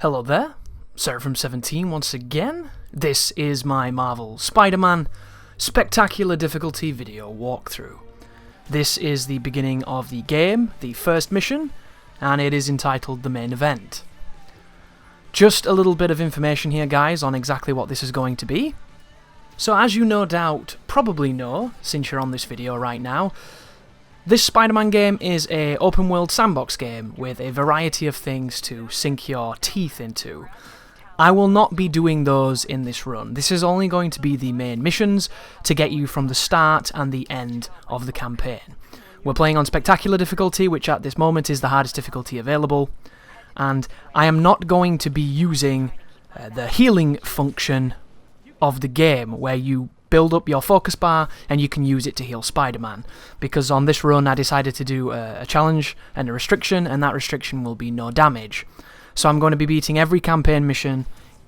Hello there, Seraphim17 once again. This is my Marvel Spider-Man Spectacular Difficulty video walkthrough. This is the beginning of the game, the first mission, and it is entitled The Main Event. Just a little bit of information here, guys, on exactly what this is going to be. So as you no doubt probably know, since you're on this video right now, this Spider-Man game is an open-world sandbox game with a variety of things to sink your teeth into. I will not be doing those in this run. This is only going to be the main missions to get you from the start and the end of the campaign. We're playing on Spectacular difficulty, which at this moment is the hardest difficulty available, and I am not going to be using the healing function of the game, where you build up your focus bar and you can use it to heal Spider-Man, because on this run I decided to do a challenge and a restriction, and that restriction will be no damage. So I'm going to be beating every campaign mission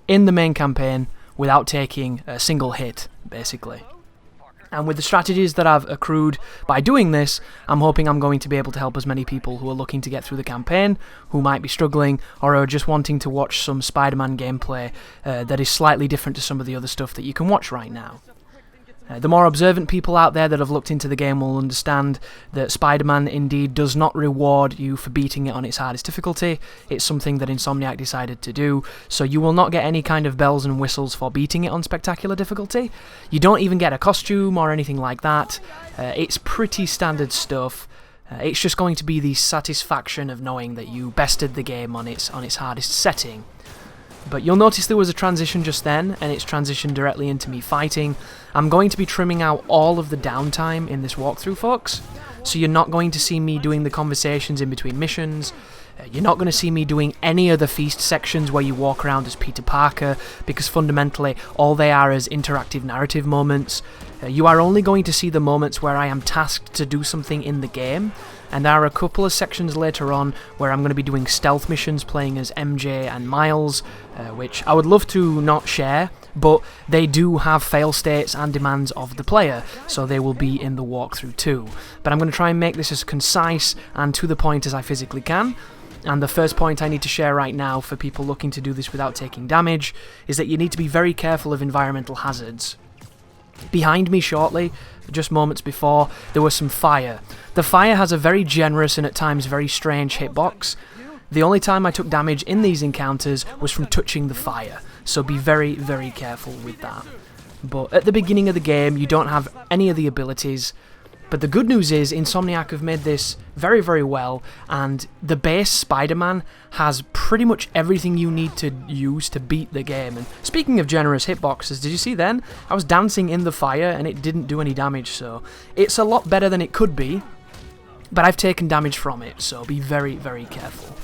in the main campaign without taking a single hit, basically. And with the strategies that I've accrued by doing this, I'm hoping I'm going to be able to help as many people who are looking to get through the campaign, who might be struggling, or are just wanting to watch some Spider-Man gameplay that is slightly different to some of the other stuff that you can watch right now. The more observant people out there that have looked into the game will understand that Spider-Man indeed does not reward you for beating it on its hardest difficulty. It's something that Insomniac decided to do, so you will not get any kind of bells and whistles for beating it on Spectacular difficulty. You don't even get a costume or anything like that. It's pretty standard stuff. It's just going to be the satisfaction of knowing that you bested the game on its hardest setting. But you'll notice there was a transition just then, and it's transitioned directly into me fighting. I'm going to be trimming out all of the downtime in this walkthrough, folks. So you're not going to see me doing the conversations in between missions. You're not going to see me doing any of the feast sections where you walk around as Peter Parker, because fundamentally all they are is interactive narrative moments. You are only going to see the moments where I am tasked to do something in the game, and there are a couple of sections later on where I'm going to be doing stealth missions playing as MJ and Miles, which I would love to not share, but they do have fail states and demands of the player, so they will be in the walkthrough too. But I'm going to try and make this as concise and to the point as I physically can. And the first point I need to share right now for people looking to do this without taking damage is that you need to be very careful of environmental hazards. Behind me shortly, just moments before, there was some fire. The fire has a very generous and at times very strange hitbox. The only time I took damage in these encounters was from touching the fire, so be very, very careful with that. But at the beginning of the game, you don't have any of the abilities. But the good news is Insomniac have made this very, very well, and the base Spider-Man has pretty much everything you need to use to beat the game. And speaking of generous hitboxes, did you see then? I was dancing in the fire and it didn't do any damage, so it's a lot better than it could be, but I've taken damage from it, so be very, very careful.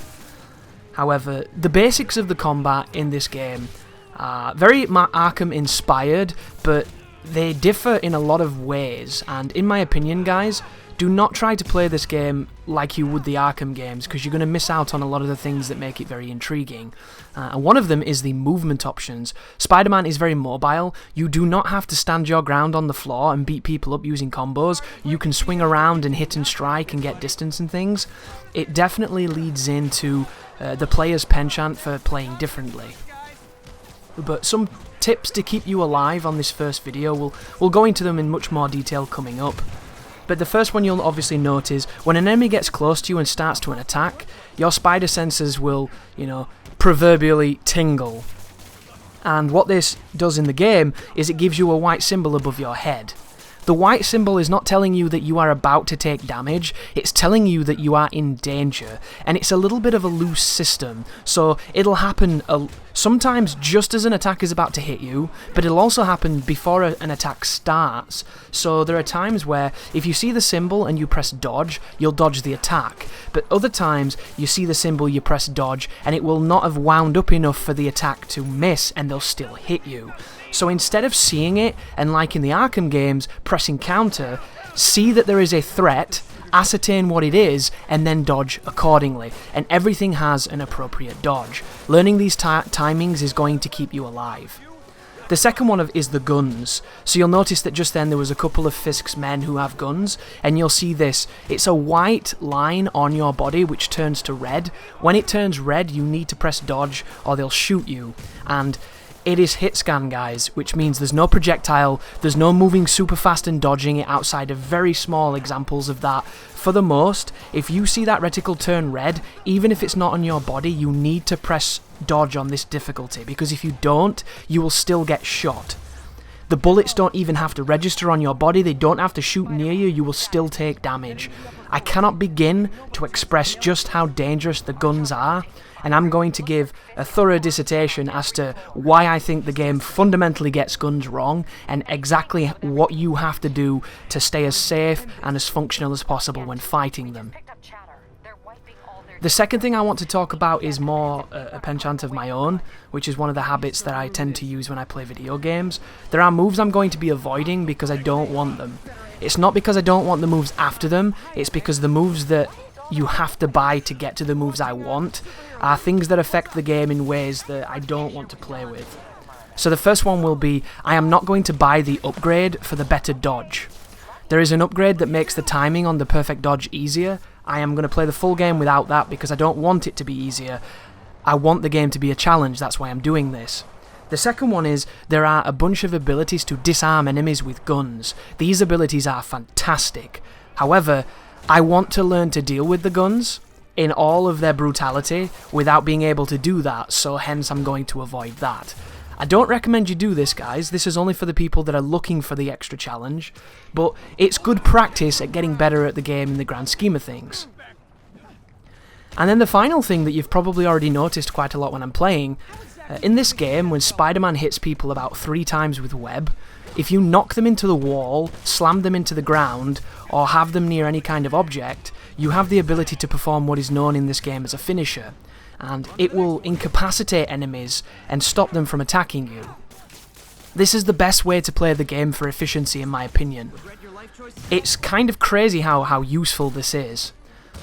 However, the basics of the combat in this game are very Arkham inspired, but they differ in a lot of ways, and in my opinion, guys, do not try to play this game like you would the Arkham games, because you're going to miss out on a lot of the things that make it very intriguing. And one of them is the movement options. Spider-Man is very mobile. You do not have to stand your ground on the floor and beat people up using combos. You can swing around and hit and strike and get distance and things. It definitely leads into the player's penchant for playing differently. But some tips to keep you alive on this first video, we'll go into them in much more detail coming up. But the first one you'll obviously note is when an enemy gets close to you and starts to an attack, your spider senses will, proverbially tingle. And what this does in the game is it gives you a white symbol above your head. The white symbol is not telling you that you are about to take damage, it's telling you that you are in danger, and it's a little bit of a loose system, so it'll happen sometimes just as an attack is about to hit you, but it'll also happen before an attack starts. So there are times where if you see the symbol and you press dodge, you'll dodge the attack, but other times you see the symbol, you press dodge, and it will not have wound up enough for the attack to miss, and they'll still hit you. So instead of seeing it, and like in the Arkham games, pressing counter, see that there is a threat, ascertain what it is, and then dodge accordingly. And everything has an appropriate dodge. Learning these timings is going to keep you alive. The second one is the guns. So you'll notice that just then there was a couple of Fisk's men who have guns, and you'll see this. It's a white line on your body which turns to red. When it turns red, you need to press dodge or they'll shoot you. And it is hit scan, guys, which means there's no projectile, there's no moving super fast and dodging it outside of very small examples of that. For the most, if you see that reticle turn red, even if it's not on your body, you need to press dodge on this difficulty, because if you don't, you will still get shot. The bullets don't even have to register on your body, they don't have to shoot near you, you will still take damage. I cannot begin to express just how dangerous the guns are, and I'm going to give a thorough dissertation as to why I think the game fundamentally gets guns wrong, and exactly what you have to do to stay as safe and as functional as possible when fighting them. The second thing I want to talk about is more a penchant of my own, which is one of the habits that I tend to use when I play video games. There are moves I'm going to be avoiding because I don't want them. It's not because I don't want the moves after them, it's because the moves that you have to buy to get to the moves I want are things that affect the game in ways that I don't want to play with. So the first one will be, I am not going to buy the upgrade for the better dodge. There is an upgrade that makes the timing on the perfect dodge easier. I am going to play the full game without that because I don't want it to be easier. I want the game to be a challenge, that's why I'm doing this. The second one is, there are a bunch of abilities to disarm enemies with guns. These abilities are fantastic. However, I want to learn to deal with the guns in all of their brutality without being able to do that, so hence I'm going to avoid that. I don't recommend you do this, guys. This is only for the people that are looking for the extra challenge, but it's good practice at getting better at the game in the grand scheme of things. And then the final thing that you've probably already noticed quite a lot when I'm playing, in this game, when Spider-Man hits people about 3 times with web, if you knock them into the wall, slam them into the ground, or have them near any kind of object, you have the ability to perform what is known in this game as a finisher, and it will incapacitate enemies and stop them from attacking you. This is the best way to play the game for efficiency, in my opinion. It's kind of crazy how useful this is.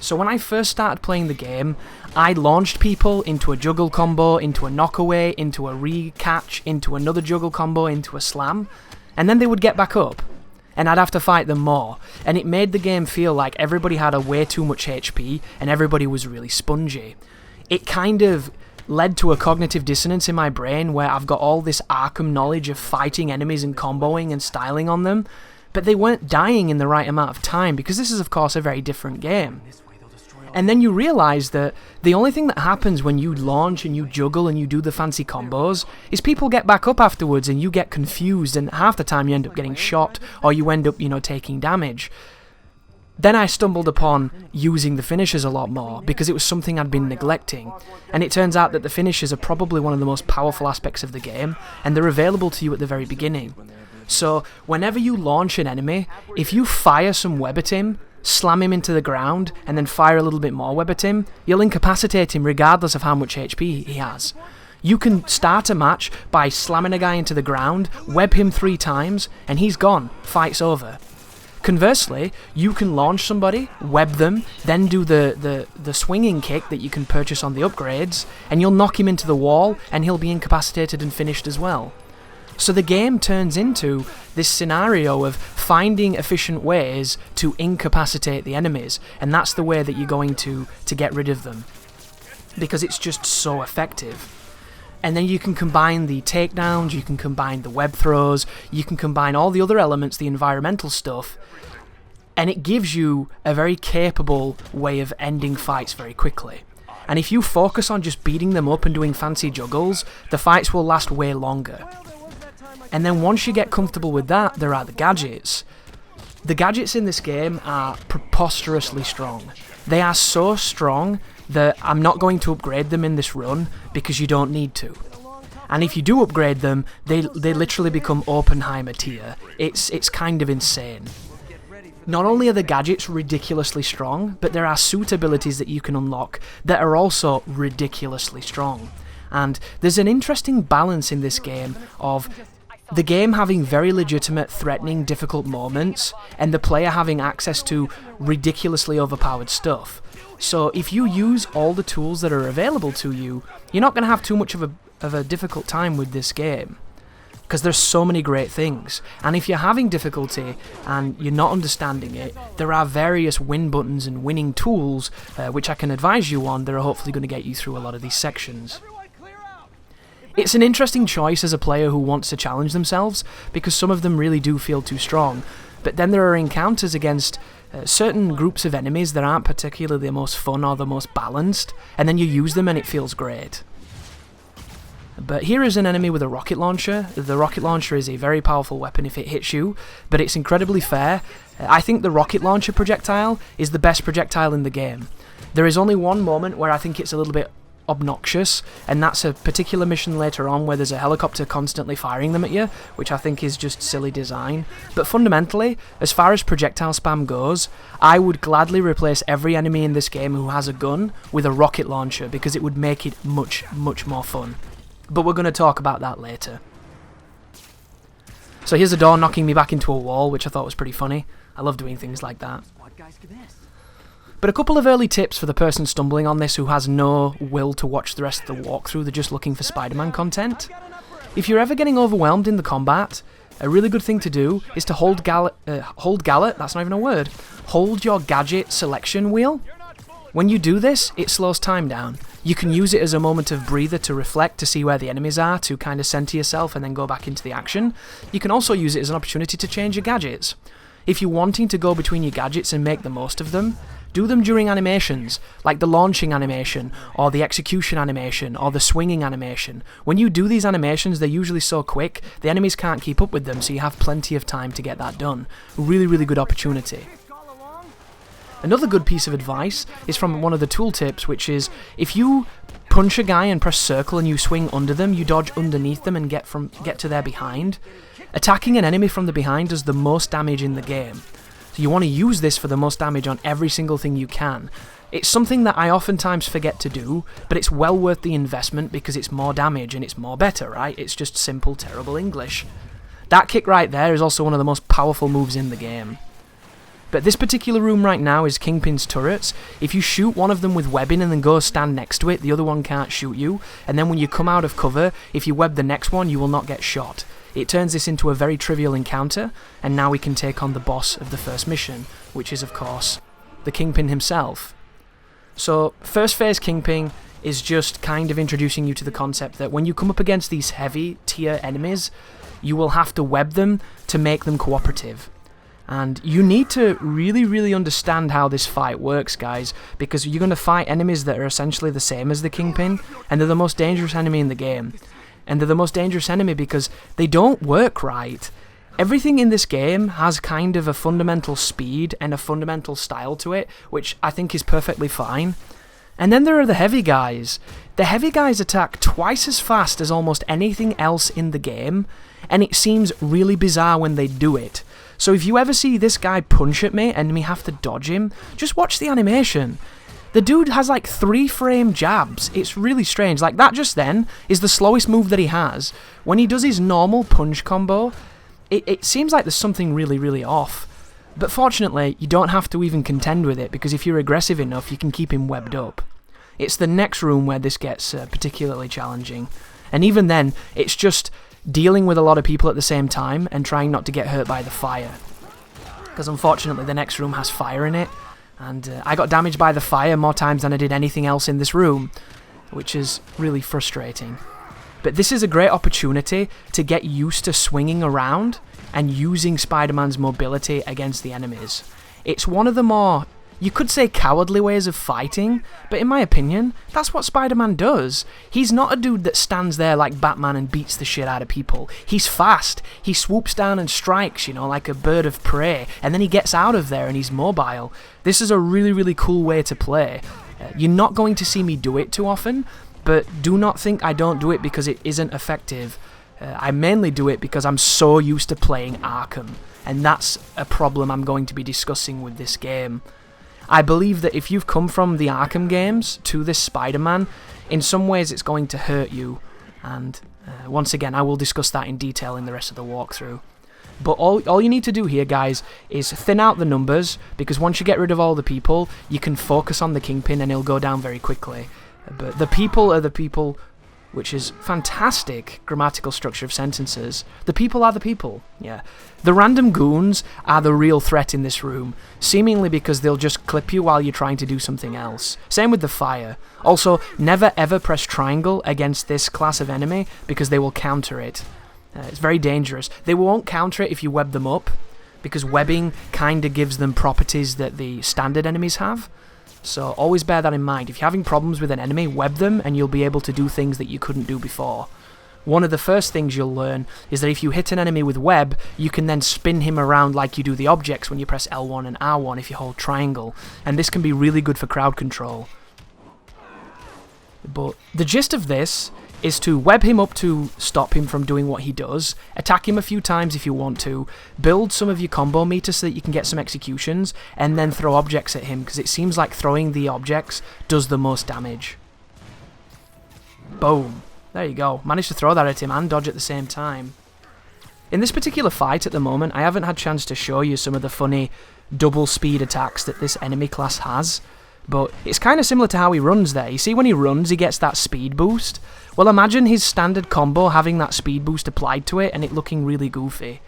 So when I first started playing the game, I launched people into a juggle combo, into a knockaway, into a re-catch, into another juggle combo, into a slam, and then they would get back up, and I'd have to fight them more, and it made the game feel like everybody had a way too much HP, and everybody was really spongy. It kind of led to a cognitive dissonance in my brain where I've got all this Arkham knowledge of fighting enemies and comboing and styling on them, but they weren't dying in the right amount of time, because this is of course a very different game. And then you realise that the only thing that happens when you launch and you juggle and you do the fancy combos is people get back up afterwards and you get confused, and half the time you end up getting shot or you end up, taking damage. Then I stumbled upon using the finishers a lot more because it was something I'd been neglecting, and it turns out that the finishers are probably one of the most powerful aspects of the game, and they're available to you at the very beginning. So whenever you launch an enemy, if you fire some web at him, slam him into the ground, and then fire a little bit more web at him, you'll incapacitate him regardless of how much HP he has. You can start a match by slamming a guy into the ground, web him 3 times, and he's gone, fight's over. Conversely, you can launch somebody, web them, then do the swinging kick that you can purchase on the upgrades, and you'll knock him into the wall, and he'll be incapacitated and finished as well. So the game turns into this scenario of finding efficient ways to incapacitate the enemies, and that's the way that you're going to get rid of them, because it's just so effective. And then you can combine the takedowns, you can combine the web throws, you can combine all the other elements, the environmental stuff, and it gives you a very capable way of ending fights very quickly. And if you focus on just beating them up and doing fancy juggles, the fights will last way longer. And then once you get comfortable with that, there are the gadgets. The gadgets in this game are preposterously strong. They are so strong that I'm not going to upgrade them in this run because you don't need to. And if you do upgrade them, they literally become Oppenheimer tier. It's kind of insane. Not only are the gadgets ridiculously strong, but there are suit abilities that you can unlock that are also ridiculously strong. And there's an interesting balance in this game of the game having very legitimate, threatening, difficult moments, and the player having access to ridiculously overpowered stuff. So if you use all the tools that are available to you, you're not going to have too much of a difficult time with this game. because there's so many great things. And if you're having difficulty and you're not understanding it, there are various win buttons and winning tools which I can advise you on that are hopefully going to get you through a lot of these sections. It's an interesting choice as a player who wants to challenge themselves, because some of them really do feel too strong. But then there are encounters against certain groups of enemies that aren't particularly the most fun or the most balanced, and then you use them and it feels great. But here is an enemy with a rocket launcher. The rocket launcher is a very powerful weapon if it hits you, but it's incredibly fair. I think the rocket launcher projectile is the best projectile in the game. There is only one moment where I think it's a little bit obnoxious, and that's a particular mission later on where there's a helicopter constantly firing them at you, which I think is just silly design. But fundamentally, as far as projectile spam goes, I would gladly replace every enemy in this game who has a gun with a rocket launcher, because it would make it much, much more fun. But we're going to talk about that later. So here's a door knocking me back into a wall, which I thought was pretty funny. I love doing things like that. But a couple of early tips for the person stumbling on this who has no will to watch the rest of the walkthrough, they're just looking for Spider-Man content. If you're ever getting overwhelmed in the combat, a really good thing to do is to hold that's not even a word, hold your gadget selection wheel. When you do this, it slows time down. You can use it as a moment of breather to reflect, to see where the enemies are, to kind of center yourself and then go back into the action. You can also use it as an opportunity to change your gadgets. If you're wanting to go between your gadgets and make the most of them, do them during animations, like the launching animation, or the execution animation, or the swinging animation. When you do these animations, they're usually so quick, the enemies can't keep up with them, so you have plenty of time to get that done. Really, really good opportunity. Another good piece of advice is from one of the tooltips, which is, if you punch a guy and press circle and you swing under them, you dodge underneath them and get to their behind. Attacking an enemy from the behind does the most damage in the game. So you want to use this for the most damage on every single thing you can. It's something that I oftentimes forget to do, but it's well worth the investment because it's more damage and it's more better, right? It's just simple, terrible English. That kick right there is also one of the most powerful moves in the game. But this particular room right now is Kingpin's turrets. If you shoot one of them with webbing and then go stand next to it, the other one can't shoot you. And then when you come out of cover, if you web the next one, you will not get shot. It turns this into a very trivial encounter, and now we can take on the boss of the first mission, which is, of course, the Kingpin himself. So, first phase Kingpin is just kind of introducing you to the concept that when you come up against these heavy tier enemies, you will have to web them to make them cooperative. And you need to really, really understand how this fight works, guys, because you're going to fight enemies that are essentially the same as the Kingpin, and they're the most dangerous enemy in the game. And they're the most dangerous enemy because they don't work right. Everything in this game has kind of a fundamental speed and a fundamental style to it, which I think is perfectly fine. And then there are the heavy guys. The heavy guys attack twice as fast as almost anything else in the game, and it seems really bizarre when they do it. So if you ever see this guy punch at me and me have to dodge him, just watch the animation. The dude has like 3-frame jabs. It's really strange. Like that just then is the slowest move that he has. When he does his normal punch combo, it seems like there's something really, really off. But fortunately, you don't have to even contend with it, because if you're aggressive enough, you can keep him webbed up. It's the next room where this gets particularly challenging. And even then, it's just dealing with a lot of people at the same time and trying not to get hurt by the fire. Because unfortunately, the next room has fire in it. And I got damaged by the fire more times than I did anything else in this room, which is really frustrating. But this is a great opportunity to get used to swinging around and using Spider-Man's mobility against the enemies. It's one of the more, you could say, cowardly ways of fighting, but in my opinion, that's what Spider-Man does. He's not a dude that stands there like Batman and beats the shit out of people. He's fast. He swoops down and strikes, you know, like a bird of prey, and then he gets out of there and he's mobile. This is a really, really cool way to play. You're not going to see me do it too often, but do not think I don't do it because it isn't effective. I mainly do it because I'm so used to playing Arkham, and that's a problem I'm going to be discussing with this game. I believe that if you've come from the Arkham games to this Spider-Man, in some ways it's going to hurt you, and once again I will discuss that in detail in the rest of the walkthrough. But all you need to do here, guys, is thin out the numbers, because once you get rid of all the people, you can focus on the Kingpin and he'll go down very quickly. But the people are the people which is fantastic grammatical structure of sentences. The people are the people, yeah. The random goons are the real threat in this room, seemingly because they'll just clip you while you're trying to do something else. Same with the fire. Also, never ever press triangle against this class of enemy, because they will counter it. It's very dangerous. They won't counter it if you web them up, because webbing kinda gives them properties that the standard enemies have. So always bear that in mind. If you're having problems with an enemy, web them and you'll be able to do things that you couldn't do before. One of the first things you'll learn is that if you hit an enemy with web, you can then spin him around like you do the objects when you press L1 and R1 if you hold triangle, and this can be really good for crowd control. But the gist of this is to web him up to stop him from doing what he does, attack him a few times if you want to, build some of your combo meter so that you can get some executions, and then throw objects at him, because it seems like throwing the objects does the most damage. Boom. There you go. Managed to throw that at him and dodge at the same time. In this particular fight at the moment, I haven't had a chance to show you some of the funny double speed attacks that this enemy class has, but it's kind of similar to how he runs there. You see when he runs, he gets that speed boost. Well, imagine his standard combo having that speed boost applied to it and it looking really goofy.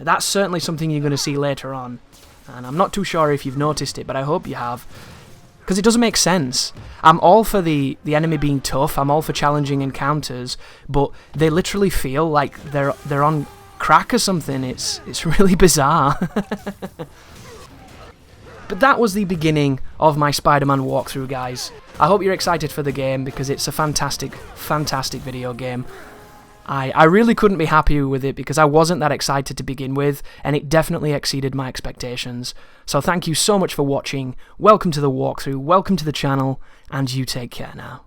That's certainly something you're going to see later on. And I'm not too sure if you've noticed it, but I hope you have. Because it doesn't make sense. I'm all for the enemy being tough, I'm all for challenging encounters, but they literally feel like they're on crack or something. It's really bizarre. But that was the beginning of my Spider-Man walkthrough, guys. I hope you're excited for the game, because it's a fantastic, fantastic video game. I really couldn't be happier with it, because I wasn't that excited to begin with, and it definitely exceeded my expectations. So thank you so much for watching, welcome to the walkthrough, welcome to the channel, and you take care now.